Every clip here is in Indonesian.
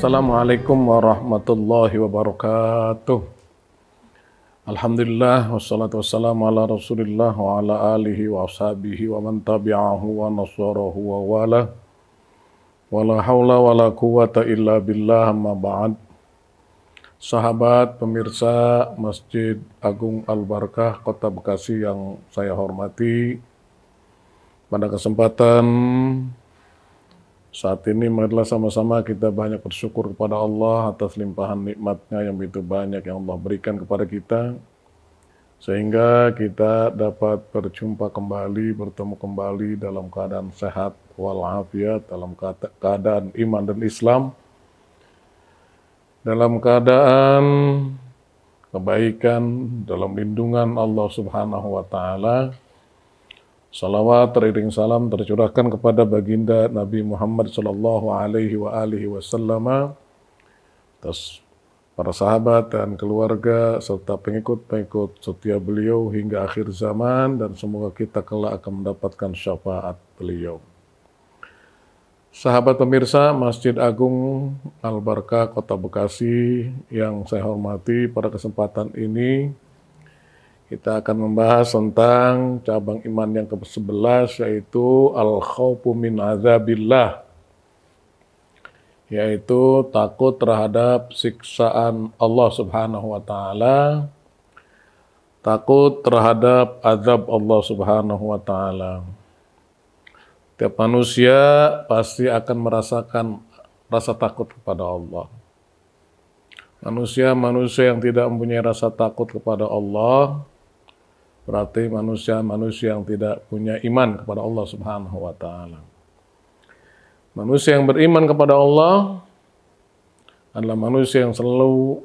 Assalamualaikum warahmatullahi wabarakatuh. Alhamdulillah wassalatu wassalamu ala Rasulillah wa ala alihi wa ashabihi wa man tabi'ahu wa nasarahu wa wala. Wala haula wala quwata illa billah, amma ba'd. Sahabat pemirsa Masjid Agung Al-Barakah Kota Bekasi yang saya hormati, pada kesempatan saat ini marilah sama-sama kita banyak bersyukur kepada Allah atas limpahan nikmat-Nya yang begitu banyak yang Allah berikan kepada kita, sehingga kita dapat berjumpa kembali, bertemu kembali dalam keadaan sehat walafiat, dalam keadaan iman dan Islam, dalam keadaan kebaikan, dalam lindungan Allah Subhanahu wa Ta'ala. Salawat teriring salam tercurahkan kepada baginda Nabi Muhammad sallallahu alaihi wasallam, atas para sahabat dan keluarga serta pengikut-pengikut setia beliau hingga akhir zaman, dan semoga kita kelak akan mendapatkan syafaat beliau. Sahabat pemirsa Masjid Agung Al-Barakah Kota Bekasi yang saya hormati, pada kesempatan ini kita akan membahas tentang cabang iman yang ke-11, yaitu al-khawfu min azabillah, yaitu takut terhadap siksaan Allah Subhanahu wa Ta'ala, takut terhadap azab Allah Subhanahu wa Ta'ala. Tiap manusia pasti akan merasakan rasa takut kepada Allah. Manusia yang tidak mempunyai rasa takut kepada Allah berarti manusia yang tidak punya iman kepada Allah Subhanahu wa Ta'ala. Manusia yang beriman kepada Allah adalah manusia yang selalu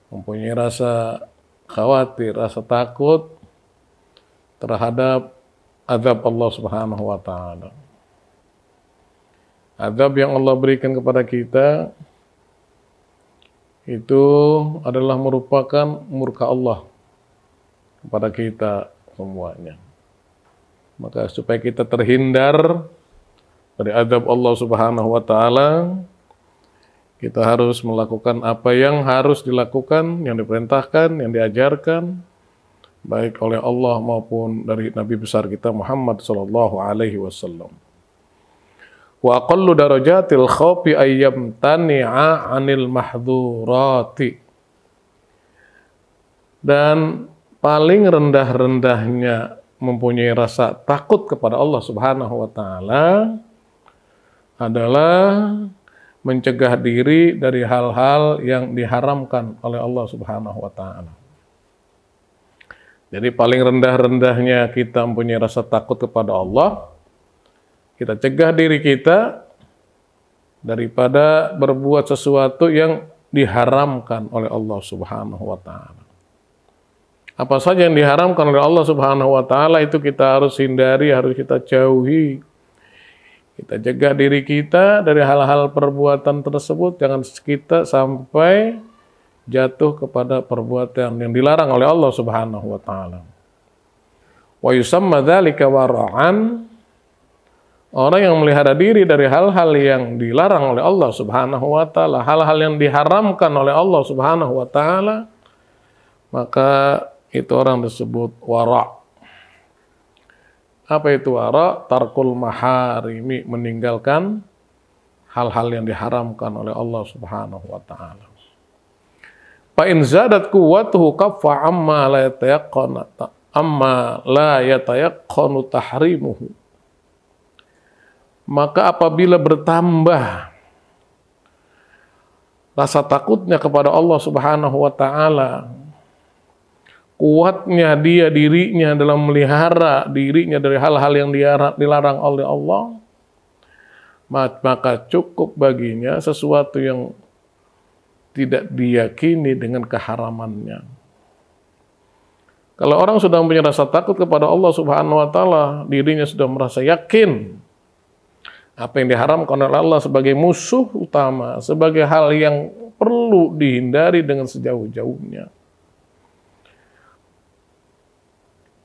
mempunyai rasa khawatir, rasa takut terhadap azab Allah Subhanahu wa Ta'ala. Azab yang Allah berikan kepada kita itu adalah merupakan murka Allah kepada kita semuanya. Maka supaya kita terhindar dari azab Allah Subhanahu wa Ta'ala, kita harus melakukan apa yang harus dilakukan, yang diperintahkan, yang diajarkan, baik oleh Allah maupun dari Nabi besar kita Muhammad sallallahu alaihi wasallam. Wa aqallu darajatil khawfi ayyam tani'a 'anil mahdhurati. Dan paling rendah-rendahnya mempunyai rasa takut kepada Allah Subhanahu wa Ta'ala adalah mencegah diri dari hal-hal yang diharamkan oleh Allah Subhanahu wa Ta'ala. Jadi paling rendah-rendahnya kita mempunyai rasa takut kepada Allah, kita cegah diri kita daripada berbuat sesuatu yang diharamkan oleh Allah Subhanahu wa Ta'ala. Apa saja yang diharamkan oleh Allah Subhanahu wa Ta'ala itu kita harus hindari, harus kita jauhi. Kita jaga diri kita dari hal-hal perbuatan tersebut, jangan kita sampai jatuh kepada perbuatan yang dilarang oleh Allah Subhanahu wa Ta'ala. Wa yusamma dzalika wara'an. Orang yang melihara diri dari hal-hal yang dilarang oleh Allah Subhanahu wa Ta'ala, hal-hal yang diharamkan oleh Allah Subhanahu wa Ta'ala, maka itu orang disebut wara'. Apa itu wara'? Tarkul maharimi, meninggalkan hal-hal yang diharamkan oleh Allah Subhanahu wa Ta'ala. Fa in zadat quwwatuhu kaffa amma la yatayaqqanu tahrimuhu. Maka apabila bertambah rasa takutnya kepada Allah Subhanahu wa Ta'ala, kuatnya dirinya dalam memelihara dirinya dari hal-hal yang dilarang oleh Allah, maka cukup baginya sesuatu yang tidak diyakini dengan keharamannya. Kalau orang sudah mempunyai rasa takut kepada Allah Subhanahu wa Ta'ala, dirinya sudah merasa yakin apa yang diharamkan oleh Allah sebagai musuh utama, sebagai hal yang perlu dihindari dengan sejauh-jauhnya.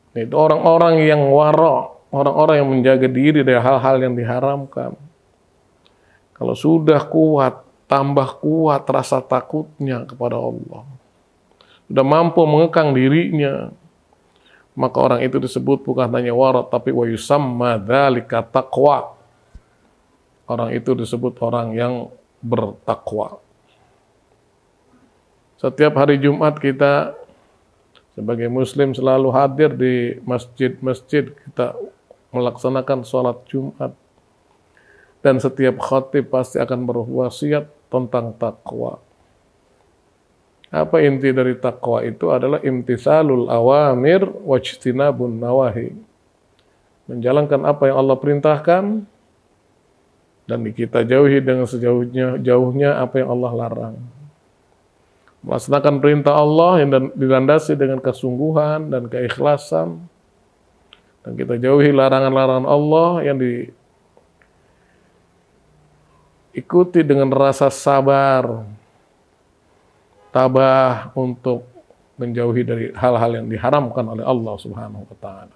Itu orang-orang yang wara', orang-orang yang menjaga diri dari hal-hal yang diharamkan. Kalau sudah kuat tambah kuat rasa takutnya kepada Allah, sudah mampu mengekang dirinya, maka orang itu disebut bukan hanya wara, tapi wa yusamma dzalika taqwa. Orang itu disebut orang yang bertakwa. Setiap hari Jumat kita sebagai muslim selalu hadir di masjid-masjid, kita melaksanakan sholat Jumat. Dan setiap khatib pasti akan berwasiat tentang takwa. Apa inti dari takwa itu? Adalah imtitsalul awamir wajtinabun nawahi. Menjalankan apa yang Allah perintahkan dan kita jauhi dengan sejauhnya apa yang Allah larang. Melaksanakan perintah Allah yang dilandasi dengan kesungguhan dan keikhlasan. Dan kita jauhi larangan-larangan Allah yang diikuti dengan rasa sabar, tabah untuk menjauhi dari hal-hal yang diharamkan oleh Allah Subhanahu wa taala.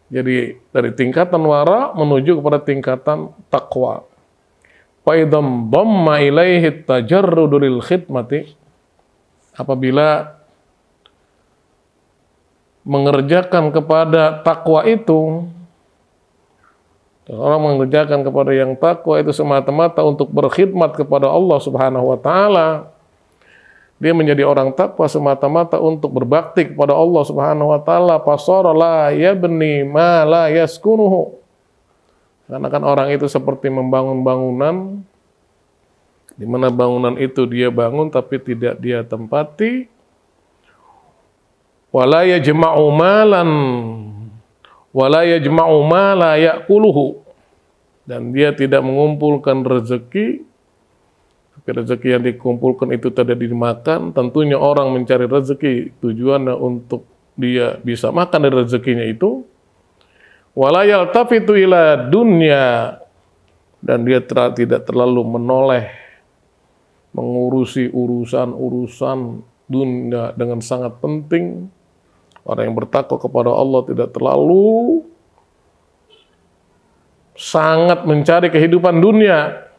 Jadi dari tingkatan wara menuju kepada tingkatan takwa. Fa idzam dhamma ilaihi tajarrudu lil khidmati, apabila mengerjakan kepada takwa itu, orang mengerjakan kepada yang takwa itu semata-mata untuk berkhidmat kepada Allah Subhanahu wa taala, dia menjadi orang takwa semata-mata untuk berbakti kepada Allah Subhanahu wa taala. Fasara la yabni ma la yaskunuhu. Karena kan orang itu seperti membangun bangunan, di mana bangunan itu dia bangun tapi tidak dia tempati. Wala yajma'u malan wala yajma'u ma la ya'kuluhu. Dan dia tidak mengumpulkan rezeki, rezeki yang dikumpulkan itu tidak dimakan. Tentunya orang mencari rezeki tujuannya untuk dia bisa makan dari rezekinya itu. Wala yaltafitu ila dunya, dan dia tidak terlalu menoleh mengurusi urusan-urusan dunia dengan sangat penting. Orang yang bertakwa kepada Allah tidak terlalu sangat mencari kehidupan dunia.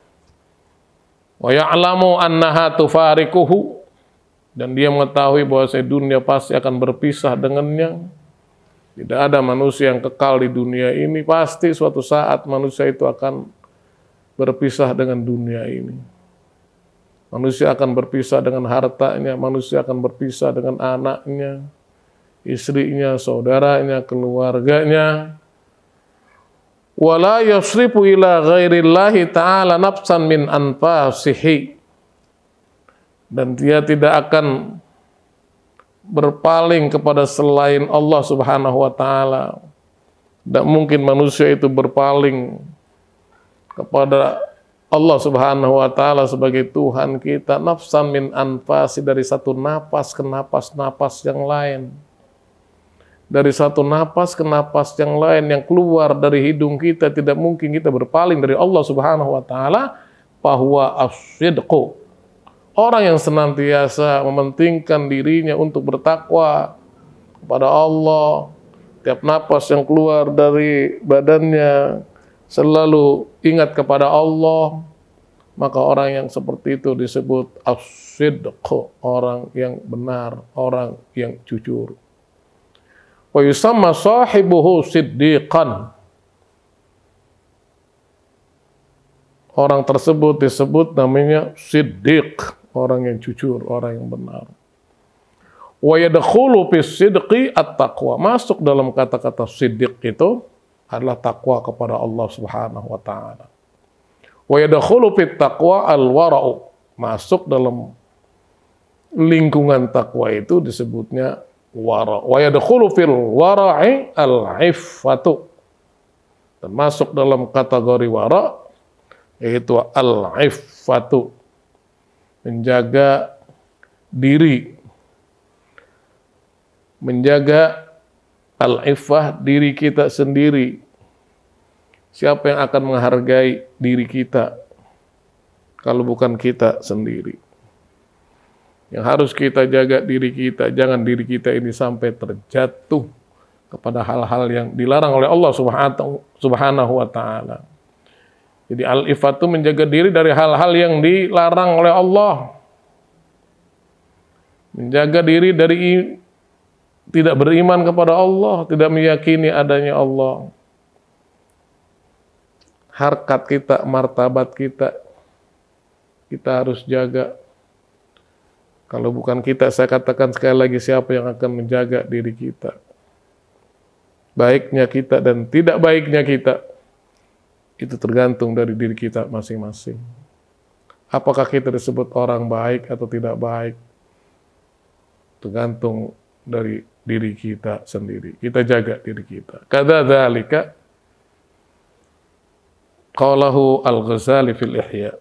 Wa ya'lamu annaha tufarikuhu, dan dia mengetahui bahwa dunia pasti akan berpisah dengannya. Tidak ada manusia yang kekal di dunia ini, pasti suatu saat manusia itu akan berpisah dengan dunia ini. Manusia akan berpisah dengan hartanya, manusia akan berpisah dengan anaknya, istrinya, saudaranya, keluarganya. Wala yusrifu ila ghairillahi ta'ala nafsan min anfasihi, dan dia tidak akan berpaling kepada selain Allah Subhanahu wa taala. Tidak mungkin manusia itu berpaling kepada Allah Subhanahu wa taala sebagai Tuhan kita. Nafsan min anfasi, dari satu napas ke napas yang lain. Dari satu napas ke napas yang lain yang keluar dari hidung kita, tidak mungkin kita berpaling dari Allah Subhanahu wa taala. Fahuwa as-sidqu, orang yang senantiasa mementingkan dirinya untuk bertakwa kepada Allah. Tiap napas yang keluar dari badannya selalu ingat kepada Allah, maka orang yang seperti itu disebut as-sidqu, orang yang benar, orang yang jujur. Wa yusamma sahibuhu siddiqan, orang tersebut disebut namanya siddiq, orang yang jujur, orang yang benar. Wa yadkhulu fis sidqi at-taqwa, masuk dalam kata-kata siddiq itu adalah takwa kepada Allah Subhanahu wa taala. Wa yadkhulu fit taqwa al-wara'u, masuk dalam lingkungan takwa itu disebutnya wara. Wa yadkhulu fil wara'i al-iffatu, dan masuk dalam kategori wara yaitu al-iffatu, menjaga diri, menjaga al-iffah diri kita sendiri. Siapa yang akan menghargai diri kita kalau bukan kita sendiri? Yang harus kita jaga diri kita, jangan diri kita ini sampai terjatuh kepada hal-hal yang dilarang oleh Allah Subhanahu wa taala. Jadi al-ifat itu menjaga diri dari hal-hal yang dilarang oleh Allah. Menjaga diri dari tidak beriman kepada Allah, tidak meyakini adanya Allah. Harkat kita, martabat kita harus jaga. Kalau bukan kita, saya katakan sekali lagi, siapa yang akan menjaga diri kita? Baiknya kita dan tidak baiknya kita, itu tergantung dari diri kita masing-masing. Apakah kita disebut orang baik atau tidak baik, tergantung dari diri kita sendiri. Kita jaga diri kita. Kadzalika qalahu Al-Ghazali fil Ihya.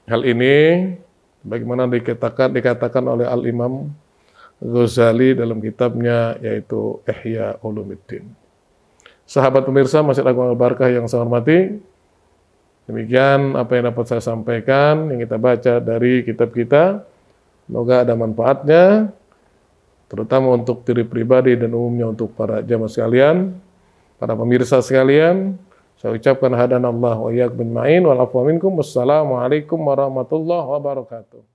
Hal ini bagaimana dikatakan oleh Al-Imam Ghazali dalam kitabnya yaitu Ihya Ulumuddin. Sahabat pemirsa Masjid Agung Al-Barakah yang saya hormati, demikian apa yang dapat saya sampaikan, yang kita baca dari kitab kita. Semoga ada manfaatnya, terutama untuk diri pribadi dan umumnya untuk para jamaah sekalian, para pemirsa sekalian. Saya ucapkan hadanallahu wa iyyakum ajmain wal afwa minkum. Wassalamualaikum warahmatullahi wabarakatuh.